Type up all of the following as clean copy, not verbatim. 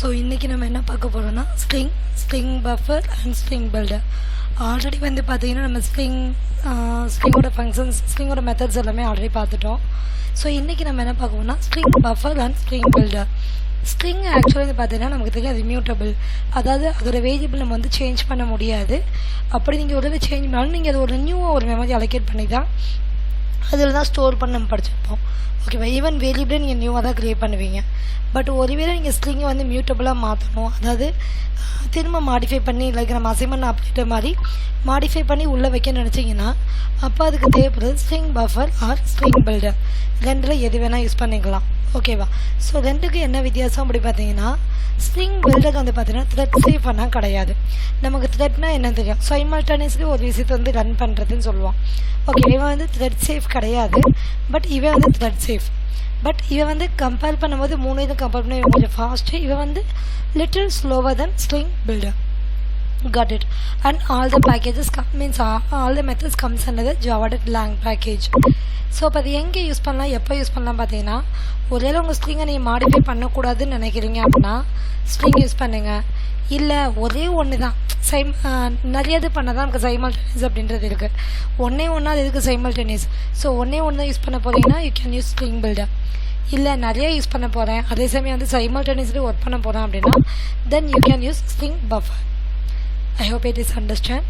So இன்றைக்கி நம்ம என்ன பார்க்க போகிறோம்னா string buffer and string builder. Already வந்து பார்த்திங்கன்னா நம்ம ஸ்ட்ரிங்கோட ஃபங்க்ஷன்ஸ், ஸ்ட்ரிங்கோட மெத்தட்ஸ் எல்லாமே ஆல்ரெடி பார்த்துட்டோம். ஸோ இன்றைக்கி நம்ம என்ன பார்க்கணும்னா string buffer and string builder. String actually வந்து பார்த்தீங்கன்னா நமக்கு தெரியும் அது இம்யூட்டபிள், அதாவது அதோட வேரியபிள் நம்ம வந்து சேஞ்ச் பண்ண முடியாது. அப்படி நீங்கள் ஒரு சேஞ்ச் பண்ணாலும் நீங்கள் அது ஒரு நியூவாக ஒரு மெமரி அலோகேட் பண்ணி தான் அதில் தான் ஸ்டோர் பண்ணி நம்ம படிச்சிருப்போம். ஓகேவா? ஈவன் வேரியபிளே நீங்கள் நியூவாக தான் க்ரியேட் பண்ணுவீங்க. பட் ஒருவேளை நீங்கள் ஸ்ட்ரிங்கை வந்து மியூட்டபிளாக மாற்றணும், அதாவது திரும்ப மாடிஃபை பண்ணி லைக் நம்ம அசைன்மெண்ட் அப்டேட் மாதிரி மாடிஃபை பண்ணி உள்ளே வைக்க நினச்சிங்கன்னா அப்போ அதுக்கு தேவைப்படுறது string buffer or string builder. ரெண்டில் எது வேணால் யூஸ் பண்ணிக்கலாம். ஓகேவா? ஸோ ரெண்டுக்கு என்ன வித்தியாசம் அப்படி பார்த்தீங்கன்னா, ஸ்ட்ரிங் பில்டர் வந்து பார்த்தீங்கன்னா த்ரெட் சேஃப் பண்ணால் கிடையாது. நமக்கு த்ரெட்னா என்ன தெரியும், சைமல்டேனியஸ்லி ஒரு விஷயத்தை வந்து ரன் பண்ணுறதுன்னு சொல்லுவான். ஓகே, இவன் வந்து த்ரெட் சேஃப் கிடையாது, பட் இவன் வந்து த்ரெட் சேஃப். பட் இவன் வந்து கம்பேர் பண்ணும்போது மூணு இதுவும் கம்பேர் பண்ண இவன் கொஞ்சம் ஃபாஸ்ட்டு, இவன் வந்து little slower then string builder. Got it. And all the packages means all the methods comes under the java.lang package. So இப்போ அது எங்கே யூஸ் பண்ணலாம், எப்போ யூஸ் பண்ணலாம் பார்த்தீங்கன்னா, ஒருவேளை உங்கள் ஸ்ட்ரிங்கை நீங்கள் மாடிஃபை பண்ணக்கூடாதுன்னு நினைக்கிறீங்க அப்படின்னா ஸ்ட்ரிங் யூஸ் பண்ணுங்கள். இல்லை ஒரே ஒன்று தான் நிறைய இது பண்ண தான் நமக்கு சைமல்டேனியஸ் அப்படின்றது இருக்குது. ஒன்றே ஒன்றா அது இருக்குது சைமல்டேனியஸ். ஸோ ஒன்றே ஒன்று தான் யூஸ் பண்ண போகிறீங்கன்னா you can use string builder. இல்லை நிறைய யூஸ் பண்ண போகிறேன், அதே சமயம் வந்து சைமல்டேனியஸ்லி ஒர்க் பண்ண போகிறேன் அப்படின்னா then you can use string buffer. I hope it is understand.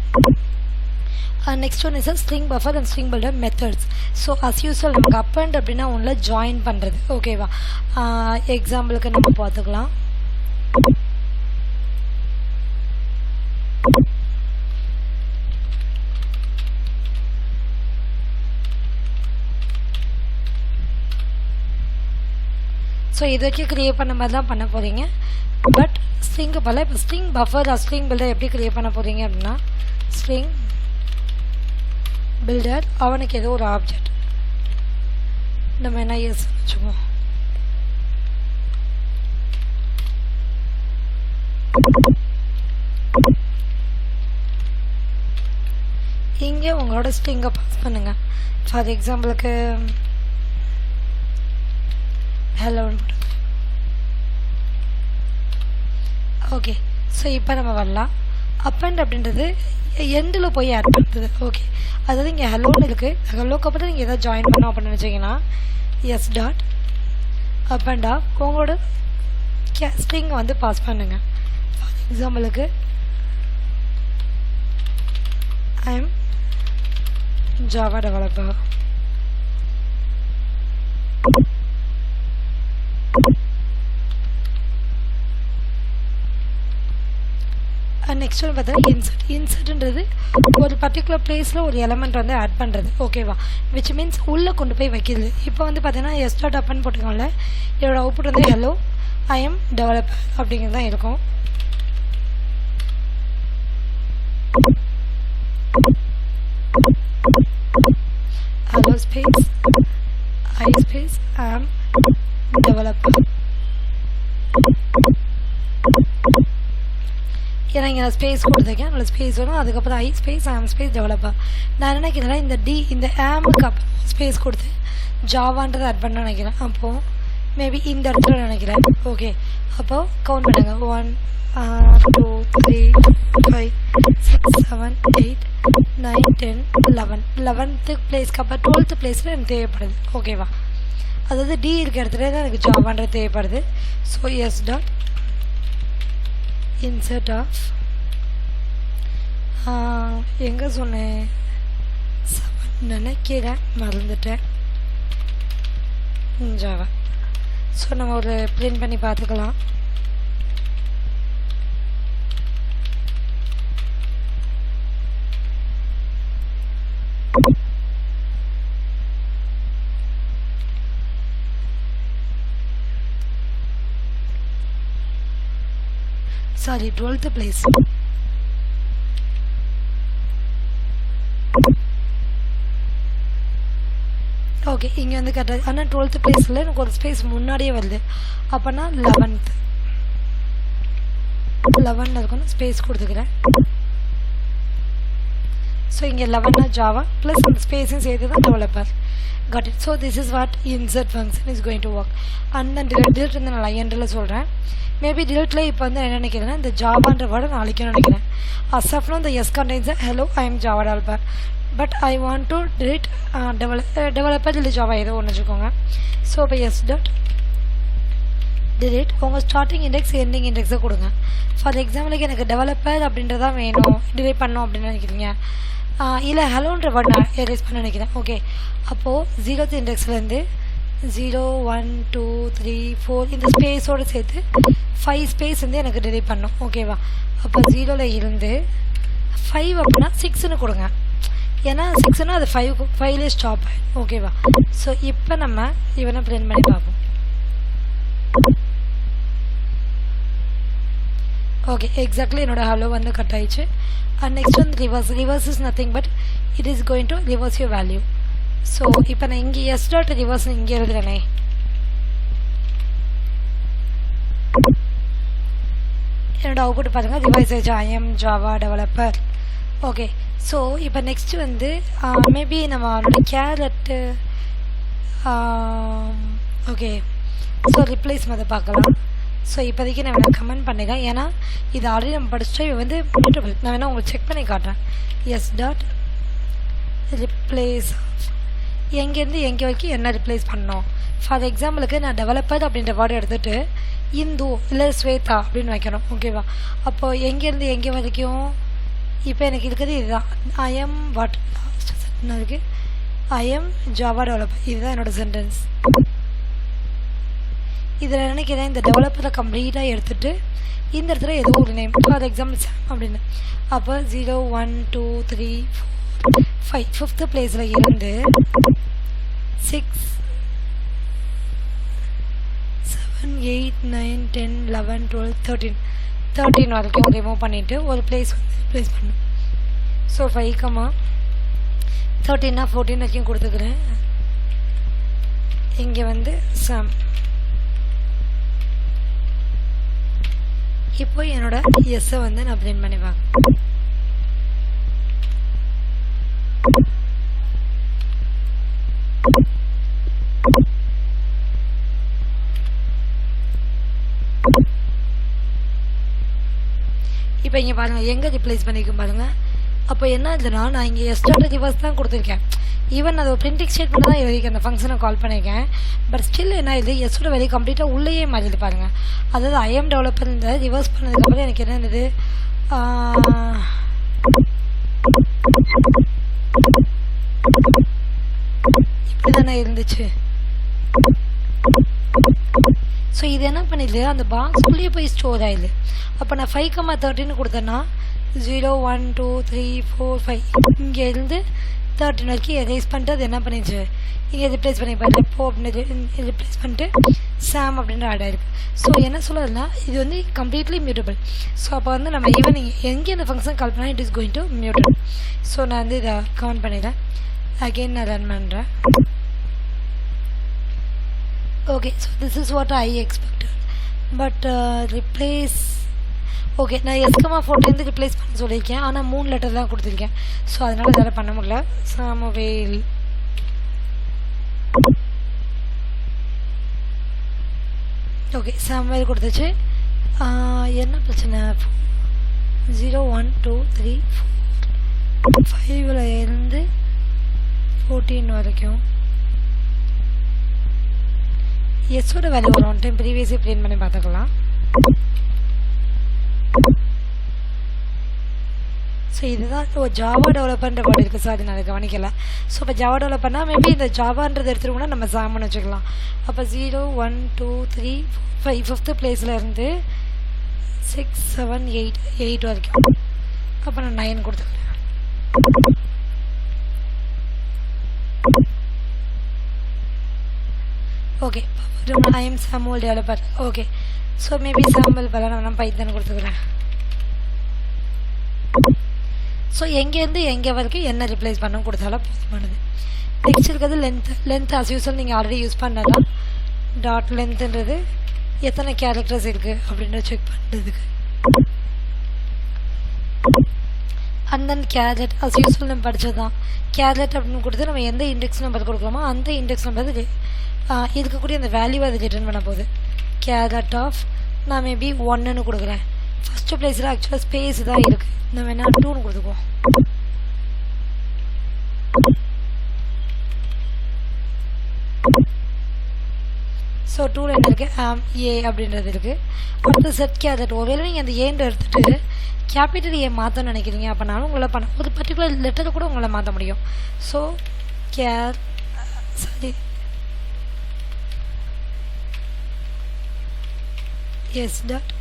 Next one is a string buffer and string builder methods. So as usual நமக்கு append அப்படின்னா ஒன்றில் ஜாயின் பண்ணுறது. ஓகேவா? எக்ஸாம்பிளுக்கு நம்ம பார்த்துக்கலாம். ஸோ இது வரைக்கும் க்ரியேட் பண்ண மாதிரி தான் பண்ண போகிறீங்க. பட் ஸ்ட்ரிங்கு போல் இப்போ string buffer or string builder எப்படி க்ரியேட் பண்ண போகிறீங்க அப்படின்னா, ஸ்ட்ரிங் பில்டர் அவனுக்கு ஏதோ ஒரு ஆப்ஜெக்ட் நம்ம என்ன யூஸ் வச்சுக்குவோம். இங்கே உங்களோட ஸ்ட்ரிங்கை பாஸ் பண்ணுங்கள். ஃபார் எக்ஸாம்பிளுக்கு ஹலோன்னு போட்டு. ஓகே, ஸோ இப்போ நம்ம வரலாம். அப்பண்ட் அப்படின்றது எண்டில் போய் ஆட் பண்ணுறது. ஓகே, அதாவது இங்கே ஹலோன்னு இருக்குது. ஹலோக்கு அப்புறம் நீங்கள் எதாவது ஜாயின் பண்ணோம் அப்படின்னு நினச்சிங்கன்னா எஸ் டாட் அப்பண்ட் ஆஃப் உங்களோட ஸ்ட்ரிங்கை வந்து பாஸ் பண்ணுங்கள். ஃபார் எக்ஸாம்பிளுக்கு I am Java developer. Next ஒன்று பார்த்தா இன்சர்ட்ன்றது ஒரு பர்டிகுலர் பிளேஸில் ஒரு எலமெண்ட் வந்து ஆட் பண்ணுறது. ஓகேவா? விச் மீன்ஸ் உள்ளே கொண்டு போய் வைக்கிறது. இப்போ வந்து பார்த்தீங்கன்னா எஸ் டாட் அப்பன்னு போட்டுக்கோங்கள, என்னோட அவுட்புட் வந்து ஹலோ ஐ எம் டெவலப்பர் அப்படிங்கிறது தான் இருக்கும். Hello space I space I am developer. ஏன்னா இங்கே நான் ஸ்பேஸ் கொடுத்துருக்கேன், அதில் ஸ்பேஸ் வரும். அதுக்கப்புறம் ஐ ஸ்பேஸ் ஆம் ஸ்பேஸ் டெவலப்பர். நான் என்ன நினைக்கிறேன்னா இந்த ஆமுக்கு அப்புறம் ஸ்பேஸ் கொடுத்து ஜாவான்றதை ஆட் பண்ண நினைக்கிறேன். அப்போது மேபி இந்த இடத்துல நினைக்கிறேன். ஓகே, அப்போது கவுண்ட் பண்ணுங்கள். 1 2 3 5 6 7 8 9 10 11. 11th பிளேஸ்க்கு அப்புறம் 12th பிளேஸில் எனக்கு தேவைப்படுது. ஓகேவா? அதாவது டி இருக்கிற இடத்துல தான் எனக்கு ஜாவான்றது தேவைப்படுது. So S dot insert of எங்கே சொன்னேன் 7 நினைக்கிறேன், மறந்துட்டேன். ஜாவா. ஸோ நம்ம ஒரு பிரிண்ட் பண்ணி பார்த்துக்கலாம். Sorry, 12th place. ஓகே, இங்கே வந்து கரெக்டாக. ஆனால் 12th பிளேஸில் எனக்கு ஒரு ஸ்பேஸ் முன்னாடியே வருது. அப்போனா 11th 11 இருக்கணும். ஸ்பேஸ் கொடுத்துக்கிறேன். ஸோ இங்கே 11 ஜாவா ப்ளஸ் அந்த ஸ்பேஸும் சேர்த்து தான் developer. Got it. So this is what insert function is going to work. And then delete வந்து நான் லைன்ல சொல்கிறேன். மேபி டிலீட்ல இப்போ வந்து என்ன நினைக்கிறேன்னா இந்த ஜாவான்ற வேர்டை நான் அழிக்கணும்னு நினைக்கிறேன். As of now the yes contains a hello I am Java developer. But I want to delete developer இல்லை ஜாவா ஏதோ ஒன்று வச்சுக்கோங்க. ஸோ இப்போ yes dot delete உங்கள் ஸ்டார்டிங் இண்டெக்ஸ் எண்டிங் இண்டெக்ஸை கொடுங்க. ஃபார் எக்ஸாம்பிளுக்கு எனக்கு டெவலப்பர் அப்படின்றதான் வேணும் டிலீட் பண்ணோம் அப்படின்னு நினைக்கிறீங்க. இல்லை ஹலோன்ற வேர்ட் நான் எரேஸ் பண்ண நினைக்கிறேன். ஓகே, அப்போது 0th இண்டெக்ஸ்லேருந்து 0 1 2 3 4 இந்த ஸ்பேஸோடு சேர்த்து 5 ஸ்பேஸ் வந்து எனக்கு டிலீட் பண்ணோம். ஓகேவா? அப்போ 0ல் இருந்து 5 அப்படின்னா 6ன்னு கொடுங்க. ஏன்னா 6ன்னா அது 5லே ஸ்டாப் ஆகும். ஓகேவா? ஸோ இப்போ நம்ம இவனை பிரிண்ட் பண்ணி பார்ப்போம். ஓகே, எக்ஸாக்ட்லி என்னோட ஹலோ வந்து கட் ஆயிடுச்சு. அண்ட் நெக்ஸ்ட் வந்து reverse is nothing but it is going to reverse your value. So இப்போ நான் இங்கே எஸ் டாட் ரிவர்ஸ் இங்கே எழுதுறேனே, என்னோட அவுட்புட் பாருங்கள் ரிவைஸ் ஆயிடுச்சு I am Java developer. Okay, so இப்போ நெக்ஸ்ட் வந்து மேபி நம்ம கேரட்டு ஓகே ஸோ ரிப்ளேஸ் அதை பார்க்கலாம். ஸோ இப்போதைக்கு நான் வேணால் கமெண்ட் பண்ணிடுறேன், ஏன்னா இது ஆல்ரெடி நம்ம படிச்சுட்டு இது வந்து மியூட்டபிள். நான் வேணால் உங்களுக்கு செக் பண்ணி காட்டுறேன். எஸ் டாட் ரிப்ளேஸ் எங்கேருந்து எங்கே வரைக்கும் என்ன ரிப்ளேஸ் பண்ணணும். ஃபார் எக்ஸாம்பிளுக்கு நான் டெவலப்பர் அப்படின்ற வேர்டு எடுத்துகிட்டு இந்து இல்லை ஸ்வேதா அப்படின்னு வைக்கணும். ஓகேவா? அப்போது எங்கேருந்து எங்கே வரைக்கும் இப்போ எனக்கு இருக்கிறது இதுதான். ஐ எம் வாட் இருக்குது ஐ எம் ஜாவா டெவலப்பர். இதுதான் என்னோடய சென்டென்ஸ். இதில் நினைக்கிறேன் இந்த டெவலப்பரை கம்ப்ளீட்டாக எடுத்துகிட்டு இந்த இடத்துல ஏதோ ஒரு நேம், ஃபார் எக்ஸாம்பிள் சாம் அப்படின்னு. அப்போ 0 1 2 3 4 5 5th பிளேஸில் இருந்து 6 7 8 9 10 11 12 13 வரைக்கும் ரிமூவ் பண்ணிவிட்டு ஒரு பிளேஸ் வந்து ரிப்ளேஸ் பண்ணும். ஸோ 5 13 14 வரைக்கும் கொடுத்துக்கிறேன். இங்கே வந்து சாம். இப்போ என்னோட எஸ்ஸை வந்து நான் பிரிண்ட் பண்ணி பார்க்கேன். இப்போ இங்கே பாருங்கள் எங்கே ரிப்ளேஸ் பண்ணியிருக்கேன் பாருங்கள். அப்போ என்ன ஆகுதுன்னா நான் இங்கே எஸ்டார்ட் ரிவர்ஸ் தான் கொடுத்துருக்கேன். ஈவன் அதை பிரிண்டிங் ஸ்டேட்மெண்ட் தான் எழுதிக்க அந்த ஃபங்க்ஷனை கால் பண்ணியிருக்கேன். பட் ஸ்டில் என்ன இது எஸ்ஸோட வேலையை கம்ப்ளீட்டாக உள்ளேயே மாறிது பாருங்கள். அதாவது ஐஎம் டெவலப்பர் இந்த ரிவர்ஸ் பண்ணதுக்கப்புறம் எனக்கு என்ன இருந்தது, இப்படி தானே இருந்துச்சு. ஸோ இது என்ன பண்ணிடுது அந்த பாக்ஸ்குள்ளேயே போய் ஸ்டோர் ஆயிடுது. அப்போ நான் 5 13 கொடுத்தேன்னா 0 1 2 3 4 5 இங்கே இருந்து 13 வரைக்கும் எரேஸ் பண்ணிட்டு அது என்ன பண்ணிடுச்சு இங்கே ரிப்ளேஸ் பண்ணி பாரு எப்போ அப்படின்னு ரிப்ளேஸ் பண்ணிட்டு சாம் அப்படின்னு ஆட் ஆயிருக்கு. ஸோ என்ன சொல்லுறதுனா இது வந்து கம்ப்ளீட்லி மியூட்டபிள். ஸோ அப்போ வந்து நம்ம ஈவன் எங்கே இந்த ஃபங்க்ஷன் கால் பண்ணால் it is going to mutable. So நான் வந்து இதை கவுண்ட் பண்ணிடுறேன். அகெயின் நான் ரன் பண்ணுறேன். Okay, so this is what I expected. But replace okay நான் எஸ்கமா 14 ரிப்ளேஸ் பண்ண சொல்லியிருக்கேன். ஆனால் 3 லெட்டர் தான் கொடுத்துருக்கேன். ஸோ அதனால் இதால் பண்ண முடியல. சாமுவேல் ஓகே சாமுவேல் கொடுத்துச்சு. என்ன பிரச்சனை 0 1 2 3 4 5ல் இருந்து 14 வரைக்கும் எஸ்ஸோட வேல்யூ ஒரு 1 டைம் ப்ரீவியஸே பிரிண்ட் பண்ணி பார்த்துக்கலாம். ஸோ இதுதான் ஜாவா டெவலப்பர்ன்ற வேர்டு இருக்குது. சார் அது நான் கவனிக்கலை. ஸோ இப்போ ஜாவா டெவலப்பர்னால் மேபி இந்த ஜாவான்றது எடுத்துகிட்டோம்னா நம்ம சாம்னு வச்சுக்கலாம். அப்போ 0 1 2 3 4 5 5th பிளேஸில் இருந்து 6 7 8 வரைக்கும். அப்போ நான் 9 கொடுத்துக்கிறேன். Okay, I am Samuel developer. Okay, so maybe Samuel பல நான் பைத்தன் கொடுத்துக்கிறேன். ஸோ எங்கேருந்து எங்கே வரைக்கும் என்ன ரிப்ளேஸ் பண்ண கொடுத்தாலும் போதுமானது. நெக்ஸ்ட் இருக்கிறது லென்த் ஆஸ் யூஸ்வல் நீங்கள் ஆல்ரெடி யூஸ் பண்ணதான். டாட் லென்த்துன்றது எத்தனை கேரக்டர்ஸ் இருக்குது அப்படின்றத செக் பண்ணுறதுக்கு. அண்ட் தென் கேர்லெட் அஸ் யூஸ்ஃபுல் நம்ம படித்தது தான். கேர்லெட் அப்படின்னு கொடுத்து நம்ம எந்த இண்டெக்ஸ் நம்பர் கொடுக்குறோமோ அந்த இண்டெக்ஸ் நம்பர் இருக்கக்கூடிய அந்த வேல்யூவை அது ரிட்டர்ன் பண்ண போகுது. கேர்லெட் ஆஃப் நான் மேபி 1ன்னு கொடுக்குறேன். ஃபஸ்ட்டு ப்ளேஸில் ஆக்சுவலாக ஸ்பேஸ் தான் இருக்குது, நம்ம என்ன 2ன்னு கொடுத்துக்குவோம். ஸோ 2ல் என்ன இருக்குது, ஏ அப்படின்றது இருக்குது. அடுத்து செட் கேர்லெட். ஒருவேளை நீங்கள் அந்த ஏன்னு எடுத்துகிட்டு கேபிட்டல் ஏ மாற்றணும்னு நினைக்கிறீங்க அப்படின்னாலும் உங்களை பண்ண ஒரு பர்டிகுலர் லெட்டரை கூட உங்களை மாற்ற முடியும். So S dot